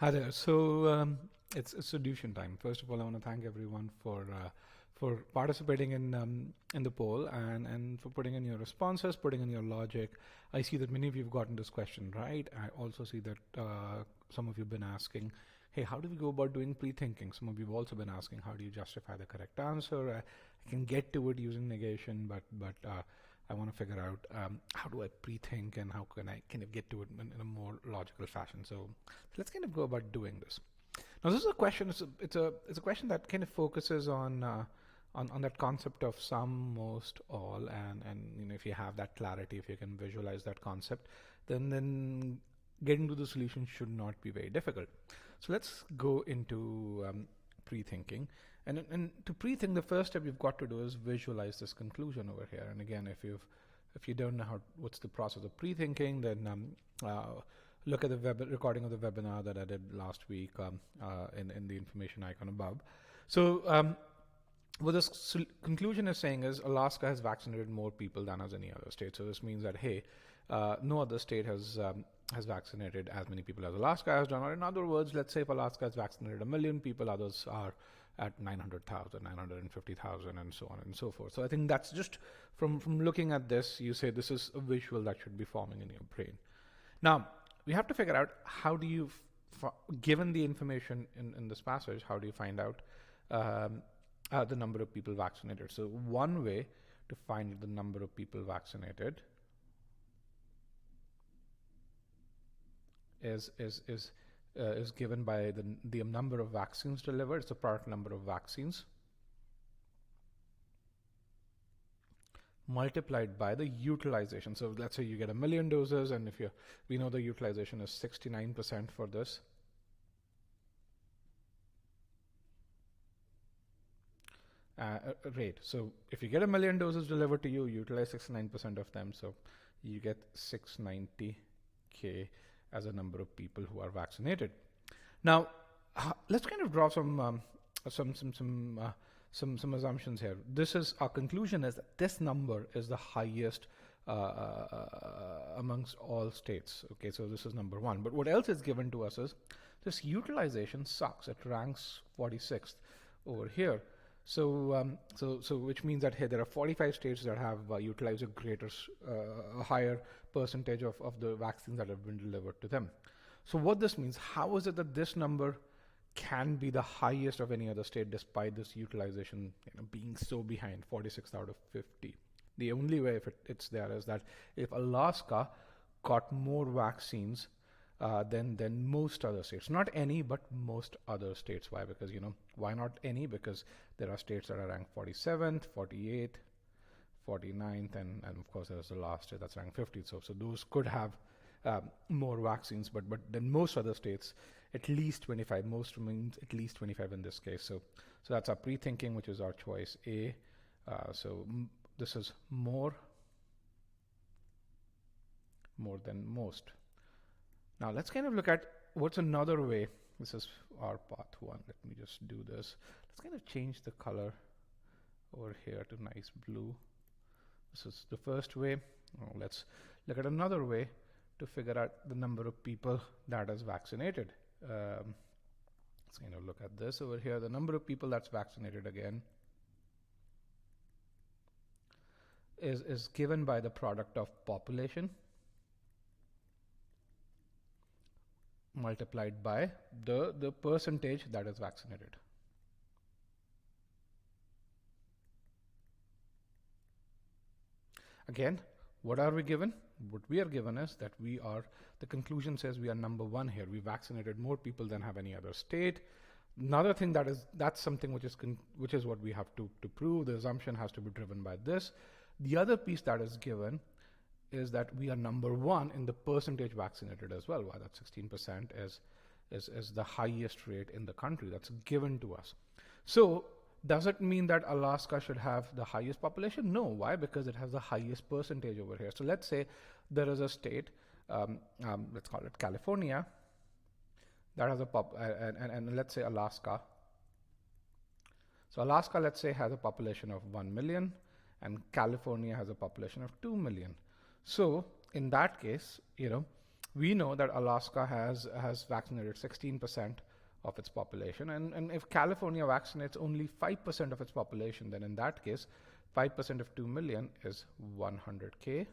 Hi there. It's solution time. First of all, I want to thank everyone for participating in the poll and for putting in your responses, putting in your logic. I see that many of you have gotten this question right. I also see that some of you have been asking, "Hey, how do we go about doing pre-thinking?" Some of you have also been asking, "How do you justify the correct answer?" I can get to it using negation, but I want to figure out how do I pre-think and how can I kind of get to it in a more logical fashion. So let's kind of go about doing this. Now, this is a question. It's a question that kind of focuses on that concept of sum, most, all, and if you have that clarity, if you can visualize that concept, then getting to the solution should not be very difficult. So let's go into pre-thinking. And to pre-think, the first step you've got to do is visualize this conclusion over here. And again, if you don't know what's the process of pre-thinking, then look at the recording of the webinar that I did last week in the information icon above. So what this conclusion is saying is Alaska has vaccinated more people than has any other state. So this means that, hey, no other state has vaccinated as many people as Alaska has done. Or in other words, let's say if Alaska has vaccinated 1 million people, others are at 900,000, 950,000, and so on and so forth. So I think that's just from looking at this, you say this is a visual that should be forming in your brain. Now, we have to figure out how do you, given the information in this passage, how do you find out the number of people vaccinated? So one way to find the number of people vaccinated is given by the number of vaccines delivered. It's the product number of vaccines multiplied by the utilization. So let's say you get 1 million doses, and we know the utilization is 69% for this. Rate. So if you get 1 million doses delivered to you, utilize 69% of them. So you get 690K as a number of people who are vaccinated. Now, let's kind of draw some assumptions here. This is our conclusion is that this number is the highest amongst all states. Okay, so this is number one. But what else is given to us is this utilization sucks. It ranks 46th over here. So which means that, hey, there are 45 states that have utilized a higher percentage of the vaccines that have been delivered to them. So what this means, how is it that this number can be the highest of any other state despite this utilization being so behind, 46th out of 50? The only way if it's there is that if Alaska got more vaccines than most other states. Not any, but most other states. Why? Because, why not any? Because there are states that are ranked 47th, 48th, 49th, and of course there's the last state that's ranked 50th. So those could have more vaccines, but then most other states, at least 25. Most means at least 25 in this case. So that's our pre-thinking, which is our choice A. This is more than most. Now let's kind of look at what's another way. This is our path one. Let me just do this. Let's kind of change the color over here to nice blue. This is the first way. Let's look at another way to figure out the number of people that is vaccinated. Let's kind of look at this over here. The number of people that's vaccinated again is given by the product of population multiplied by the percentage that is vaccinated. Again, what are we given? What we are given is that the conclusion says we are number one here. We vaccinated more people than have any other state. Another thing that's something which is what we have to prove. The assumption has to be driven by this. The other piece that is given is that we are number one in the percentage vaccinated as well. Why? That 16% is the highest rate in the country that's given to us. So does it mean that Alaska should have the highest population? No. Why? Because it has the highest percentage over here. So let's say there is a state, let's call it California, that has and let's say Alaska. So Alaska, let's say, has a population of 1 million, and California has a population of 2 million. So in that case, we know that Alaska has vaccinated 16% of its population, and if California vaccinates only 5% of its population, then in that case, 5% of 2 million is 100K.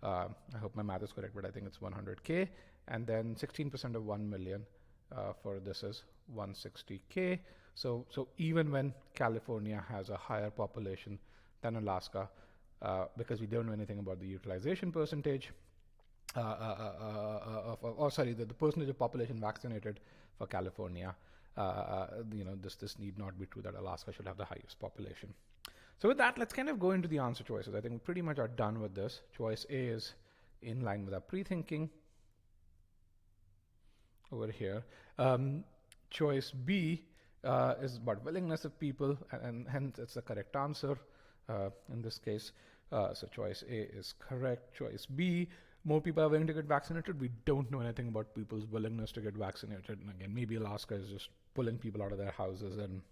I hope my math is correct, but I think it's 100K. And then 16% of 1 million for this is 160K. So even when California has a higher population than Alaska, because we don't know anything about the utilization percentage, the percentage of population vaccinated for California, this need not be true that Alaska should have the highest population. So with that, let's kind of go into the answer choices. I think we pretty much are done with this. Choice A is in line with our pre-thinking over here. Choice B is about willingness of people, and hence it's the correct answer in this case. So choice A is correct. Choice B, more people are willing to get vaccinated. We don't know anything about people's willingness to get vaccinated. And again, maybe Alaska is just pulling people out of their houses and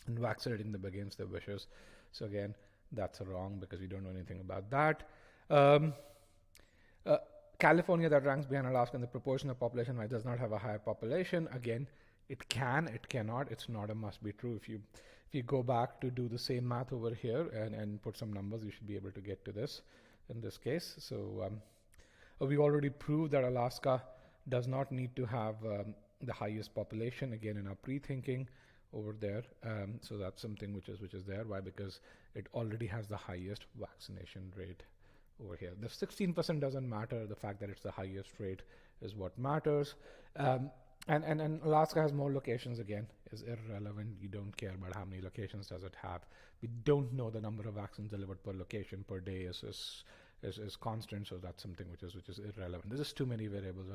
vaccinating them against their wishes. So again, that's wrong because we don't know anything about that. California, that ranks behind Alaska in the proportion of population wise, does not have a higher population. Again, it can, it cannot. It's not a must be true. If you go back to do the same math over here and put some numbers, you should be able to get to this in this case. So we already proved that Alaska does not need to have the highest population, again in our pre-thinking over there. So that's something which is there. Why? Because it already has the highest vaccination rate over here. The 16% doesn't matter. The fact that it's the highest rate is what matters. And Alaska has more locations, again, is irrelevant. You don't care about how many locations does it have. We don't know the number of vaccines delivered per location per day is constant, so that's something which is irrelevant. There's just too many variables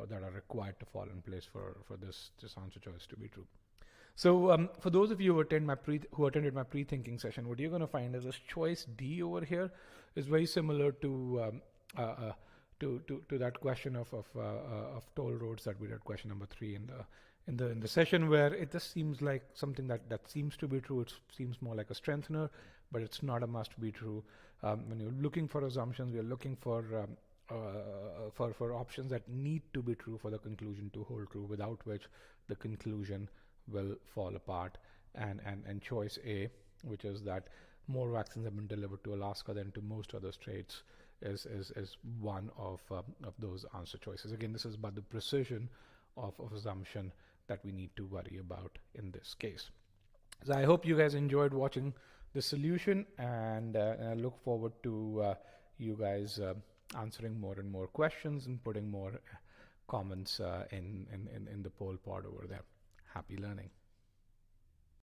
that are required to fall in place for this answer choice to be true. So for those of you who attended my pre-thinking session, what you're going to find is this choice D over here is very similar to that question of toll roads that we did, question number 3 in the session, where it just seems like something that seems to be true. It seems more like a strengthener, but it's not a must be true. When you're looking for assumptions, we're looking for options that need to be true for the conclusion to hold true, without which the conclusion will fall apart. And choice A, which is that more vaccines have been delivered to Alaska than to most other states, is one of those answer choices. Again, this is about the precision of assumption that we need to worry about in this case. So I hope you guys enjoyed watching the solution, and I look forward to you guys answering more and more questions and putting more comments in the poll pod over there. Happy learning.